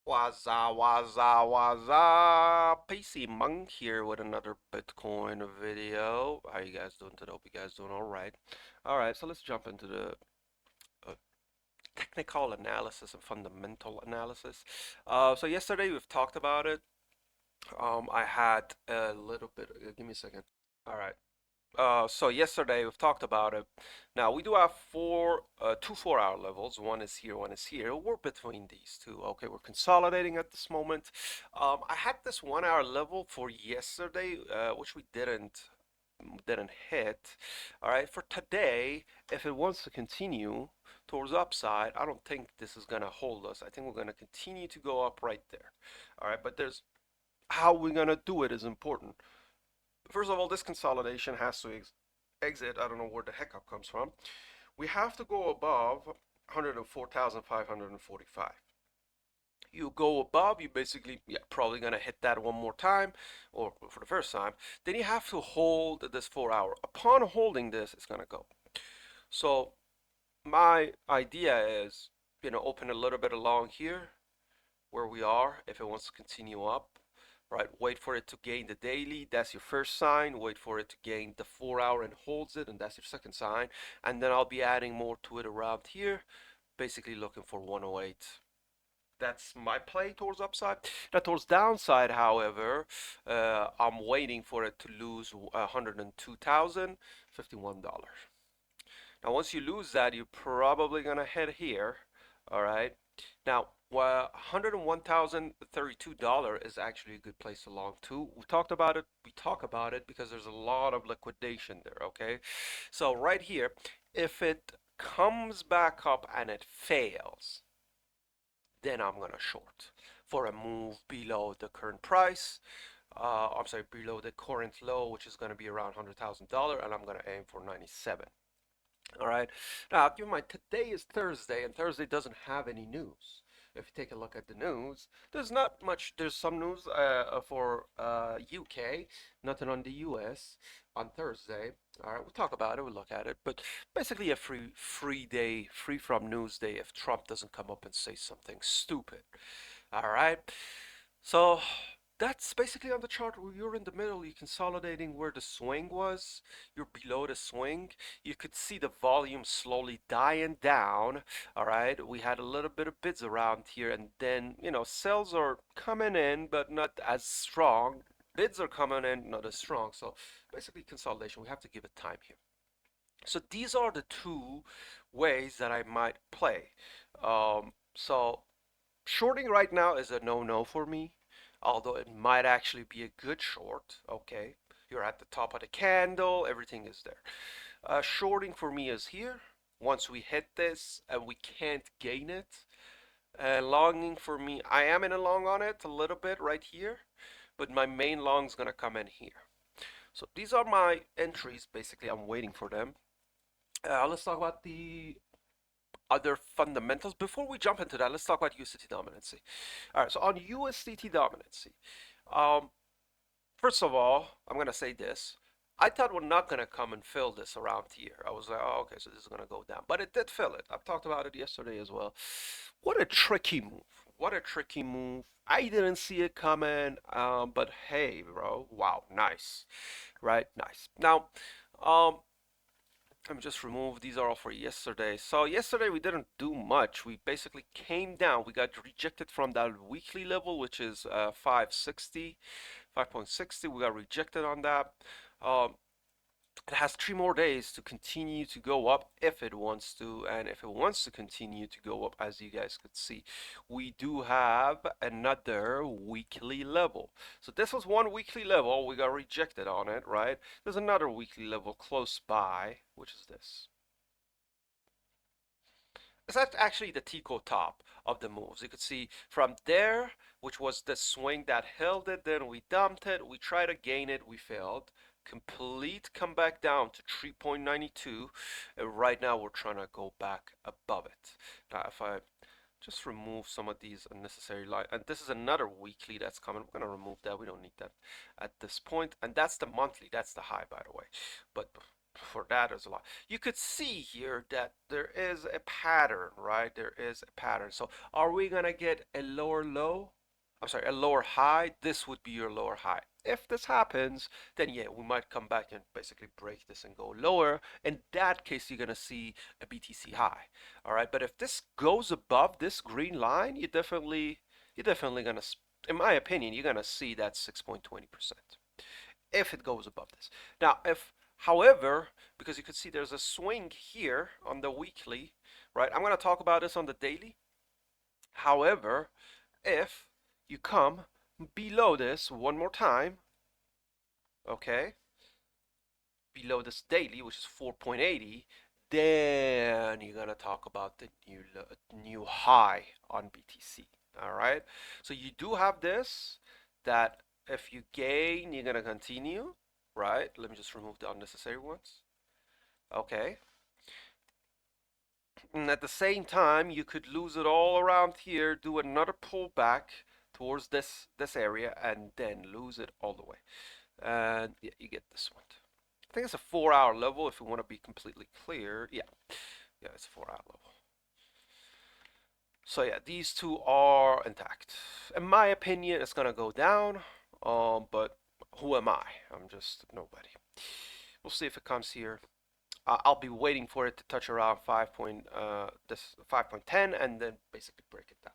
Wazza, PC Monk here with another Bitcoin video. How you guys doing today? Hope you guys doing all right. All right, so let's jump into the uh, technical analysis and fundamental analysis. So yesterday we've talked about it. I had a little bit. Give me a second. All right. So yesterday we've talked about it. Now we do have two 4-hour levels. One is here, one is here. We're between these two. Okay, we're consolidating at this moment. I had this 1-hour level for yesterday, which we didn't hit. All right, for today, if it wants to continue towards upside, I don't think this is gonna hold us. I think we're gonna continue to go up right there. All right, but there's how we're gonna do it is important. First of all, this consolidation has to exit. I don't know where the hiccup comes from. We have to go above 104,545. You go above, you basically, probably gonna hit that one more time, or for the first time. Then you have to hold this 4-hour. Upon holding this, it's gonna go. So my idea is, open a little bit along here, where we are, if it wants to continue up. Right, wait for it to gain the daily, that's your first sign. Wait for it to gain the 4-hour and holds it, and that's your second sign. And then I'll be adding more to it around here, basically looking for 108. That's my play towards upside. Now towards downside, however, I'm waiting for it to lose $102,051. Now once you lose that, you're probably gonna head here. All right. Now, $101,032 is actually a good place to long to. We talked about it. We talk about it because there's a lot of liquidation there. Okay. So right here, if it comes back up and it fails, then I'm gonna short for a move below the current price. I'm sorry, below the current low, which is gonna be around $100,000, and I'm gonna aim for 97. All right. Now, keep in mind, today is Thursday, and Thursday doesn't have any news. If you take a look at the news, there's not much. There's some news for UK, nothing on the US on Thursday. All right, we'll talk about it. We'll look at it. But basically, a free day, free from news day. If Trump doesn't come up and say something stupid. All right. So that's basically on the chart where you're in the middle. You're consolidating where the swing was. You're below the swing. You could see the volume slowly dying down. All right. We had a little bit of bids around here, and then, sells are coming in, but not as strong. Bids are coming in, not as strong. So basically, consolidation. We have to give it time here. So these are the two ways that I might play. So shorting right now is a no-no for me, although it might actually be a good short. Okay, you're at the top of the candle, everything is there. Shorting for me is here. Once we hit this and we can't gain it, longing for me, I am in a long on it a little bit right here, but my main long is gonna come in here. So these are my entries. Basically, I'm waiting for them. Let's talk about the other fundamentals. Before we jump into that, let's talk about USDT dominancy. All right, so on USDT dominancy, um, first of all, I'm gonna say this. I thought we're not gonna come and fill this around here. I was like, oh, okay, so this is gonna go down, but it did fill it. I've talked about it yesterday as well. What a tricky move! What a tricky move! I didn't see it coming, but hey, bro, wow, nice, right? Nice. Now, um, let me just remove, these are all for yesterday. So yesterday we didn't do much. We basically came down. We got rejected from that weekly level, which is 560, 5.60. We got rejected on that. Um, it has 3 more days to continue to go up if it wants to, and if it wants to continue to go up, as you guys could see, we do have another weekly level. So this was one weekly level, we got rejected on it, right? There's another weekly level close by, which is this. That's actually the Tico top of the moves. You could see from there, which was the swing that held it, then we dumped it, we tried to gain it, we failed. Complete comeback down to 3.92. Right now we're trying to go back above it. Now if I just remove some of these unnecessary lines, and this is another weekly that's coming, we're going to remove that, we don't need that at this point. And that's the monthly, that's the high, by the way. But for that is a lot. You could see here that there is a pattern, right? There is a pattern. So are we gonna get a lower low? I'm sorry, a lower high? This would be your lower high. If this happens, then yeah, we might come back and basically break this and go lower. In that case, you're gonna see a BTC high. All right, but if this goes above this green line, you're definitely gonna, in my opinion, you're gonna see that 6.20% if it goes above this. Now, if, however, because you can see there's a swing here on the weekly, right? I'm going to talk about this on the daily. However, if you come below this one more time, okay, below this daily, which is 4.80, then you're going to talk about the new high on BTC. All right. So you do have this that if you gain, you're going to continue, right? Let me just remove the unnecessary ones. Okay. And at the same time, you could lose it all around here, do another pullback towards this area, and then lose it all the way. And yeah, you get this one. I think it's a 4-hour level if you want to be completely clear. Yeah, it's a 4-hour level. So yeah, these two are intact. In my opinion, it's gonna go down. But who am I? I'm just nobody. We'll see if it comes here. I'll be waiting for it to touch around 5.10 and then basically break it down.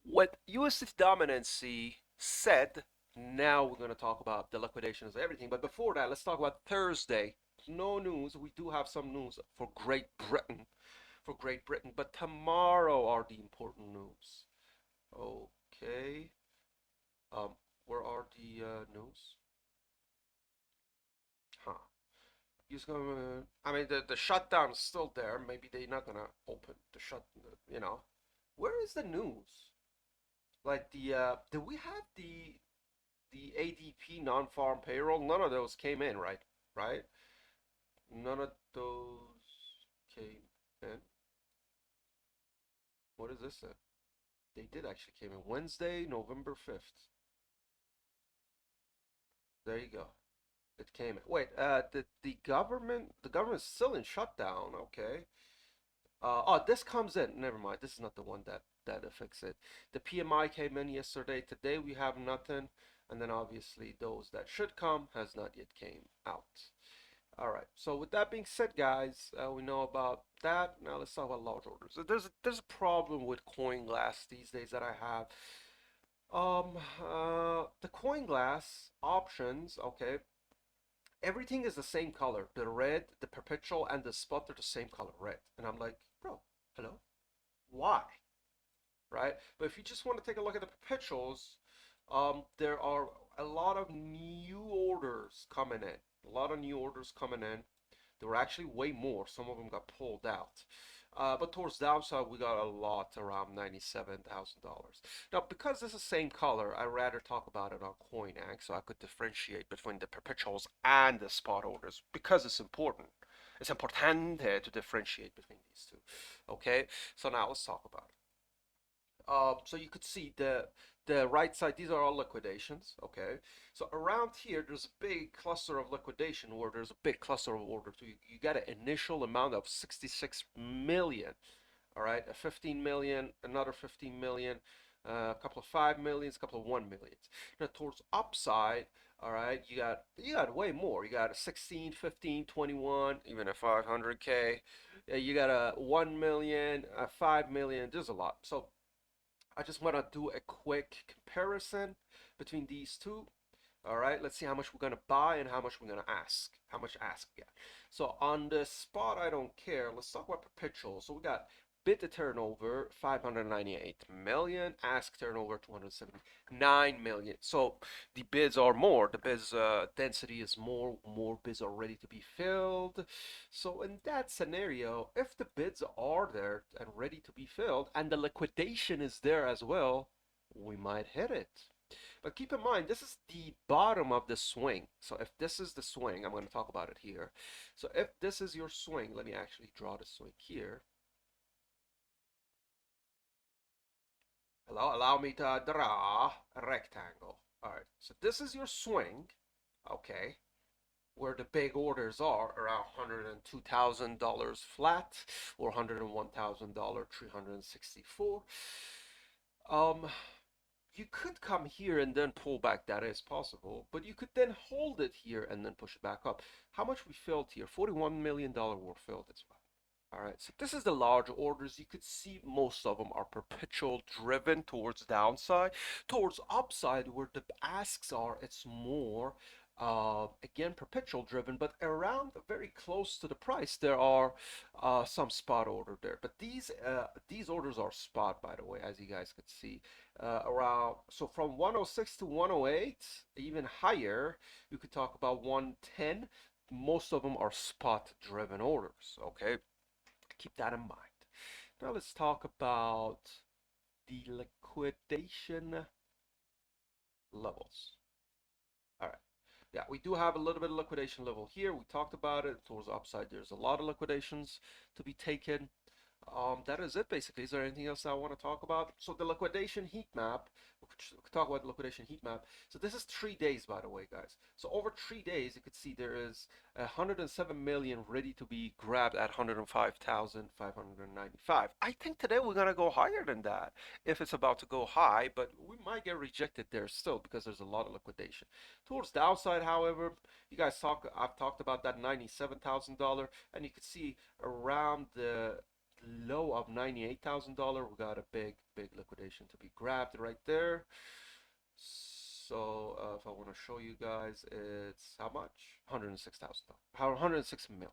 What USD dominancy said, now we're going to talk about the liquidations of everything. But before that, let's talk about Thursday. No news. We do have some news for Great Britain. But tomorrow are the important news. Okay. Um, where are the news? Huh. He's gonna. I mean, the shutdown's still there. Maybe they're not gonna open the shut. You know, where is the news? Like did we have the ADP non-farm payroll? None of those came in, right? Right? None of those came in. What is this? They did actually came in Wednesday, November 5th. There you go. It came in. Wait, the government's still in shutdown. Okay. Oh, this comes in. Never mind. This is not the one that affects it. The PMI came in yesterday. Today we have nothing, and then obviously those that should come has not yet came out. All right. So with that being said, guys, we know about that. Now let's talk about large orders. There's a problem with CoinGlass these days that I have. The CoinGlass options, okay, everything is the same color. The red, the perpetual, and the spot are the same color, red. And I'm like, bro, hello? Why? Right? But if you just want to take a look at the perpetuals, there are a lot of new orders coming in. A lot of new orders coming in. There were actually way more. Some of them got pulled out. But towards downside, we got a lot around $97,000. Now, because this is the same color, I'd rather talk about it on CoinAx so I could differentiate between the perpetuals and the spot orders because it's important. It's important to differentiate between these two. Okay, so now let's talk about it. So you could see the right side, these are all liquidations, okay? So around here, there's a big cluster of liquidation where there's a big cluster of orders. So you got an initial amount of 66 million, all right? A 15 million, another 15 million, a couple of 5 millions, a couple of 1 millions. Now towards upside, all right, you got way more. You got a 16, 15, 21, even a 500K. You got a 1 million, a 5 million. There's a lot. So I just want to do a quick comparison between these two. All right, let's see how much we're going to buy and how much we're going to ask. How much ask we get. So on the spot, I don't care. Let's talk about perpetual. So we got bid to turnover 598 million, ask turnover 279 million. So the bids are more. The bids density is more. More bids are ready to be filled. So in that scenario, if the bids are there and ready to be filled, and the liquidation is there as well, we might hit it. But keep in mind, this is the bottom of the swing. So if this is the swing, I'm going to talk about it here. So if this is your swing, let me actually draw the swing here. Allow me to draw a rectangle. All right, so this is your swing, okay? where the big orders are around $102,000 flat or $101,000, 364. Um, you could come here and then pull back. That is possible, but you could then hold it here and then push it back up. How much we filled here? $41 million were filled as well. All right, so this is the large orders. You could see most of them are perpetual driven towards downside. Towards upside, where the asks are, it's more, again, perpetual driven, but around very close to the price, there are some spot order there. But these orders are spot, by the way, as you guys could see. Around, so from 106 to 108, even higher, you could talk about 110. Most of them are spot driven orders, okay? Keep that in mind. Now let's talk about the liquidation levels. All right. Yeah, we do have a little bit of liquidation level here. We talked about it. Towards the upside, there's a lot of liquidations to be taken. That is it basically. Is there anything else I want to talk about? So the liquidation heat map, we could talk about the liquidation heat map. So this is 3 days, by the way, guys. So over 3 days, you could see there is 107 million ready to be grabbed at 105,595. I think today we're gonna go higher than that if it's about to go high, but we might get rejected there still because there's a lot of liquidation. Towards downside, however, I've talked about that $97,000, and you could see around the low of $98,000. We got a big liquidation to be grabbed right there. So if I want to show you guys, it's how much? $106,000. How 106 million.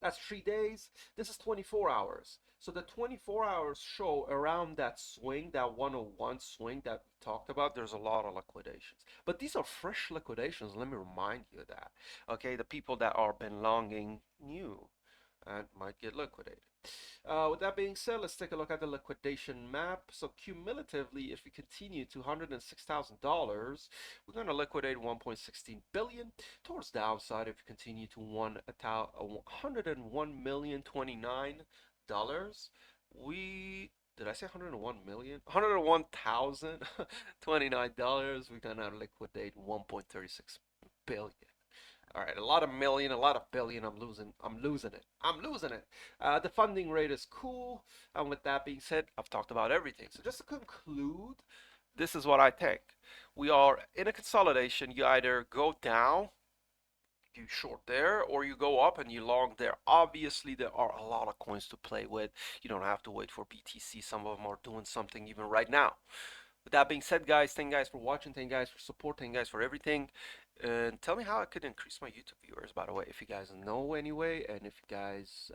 That's 3 days. This is 24 hours. So the 24 hours show around that swing, that 101 swing that we talked about, there's a lot of liquidations. But these are fresh liquidations. Let me remind you of that. Okay, the people that are belonging new and might get liquidated. With that being said, let's take a look at the liquidation map. So cumulatively, if we continue to $106,000, we're going to liquidate 1.16 billion. Towards the downside, if we continue to 101,029,000, we did I say 101 million? $101,029. We're gonna liquidate 1.36 billion. All right, a lot of million, a lot of billion. I'm losing. I'm losing it. I'm losing it. The funding rate is cool. And with that being said, I've talked about everything. So just to conclude, this is what I think. We are in a consolidation. You either go down, you short there, or you go up and you long there. Obviously, there are a lot of coins to play with. You don't have to wait for BTC. Some of them are doing something even right now. With that being said, guys, thank you guys for watching, thank you guys for supporting, guys for everything. And tell me how I could increase my YouTube viewers, by the way, if you guys know anyway, and if you guys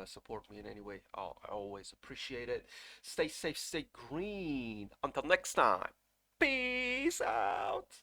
support me in any way, I always appreciate it. Stay safe, stay green. Until next time, peace out.